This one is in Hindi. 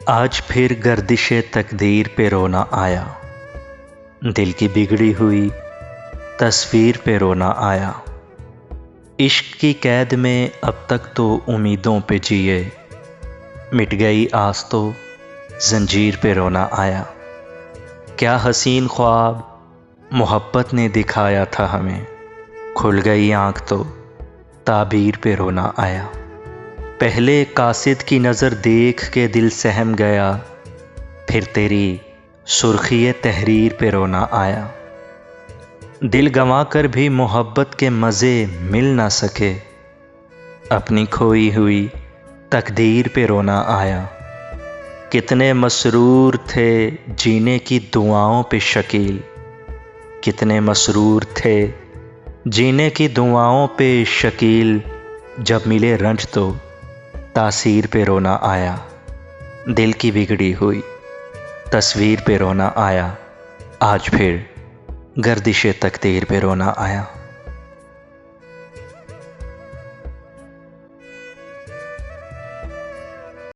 आज फिर गर्दिशे तकदीर पे रोना आया, दिल की बिगड़ी हुई तस्वीर पे रोना आया। इश्क की कैद में अब तक तो उम्मीदों पे जिए, मिट गई आस तो जंजीर पे रोना आया। क्या हसीन ख्वाब मोहब्बत ने दिखाया था हमें, खुल गई आँख तो ताबीर पे रोना आया। पहले कासिद की नज़र देख के दिल सहम गया, फिर तेरी सुर्खी तहरीर पे रोना आया। दिल गंवा कर भी मोहब्बत के मज़े मिल ना सके, अपनी खोई हुई तकदीर पे रोना आया। कितने मसरूर थे जीने की दुआओं पे शकील, कितने मसरूर थे जीने की दुआओं पे शकील, जब मिले रंज तो तासीर पे रोना आया। दिल की बिगड़ी हुई तस्वीर पे रोना आया, आज फिर गर्दिशे तकदीर पे रोना आया।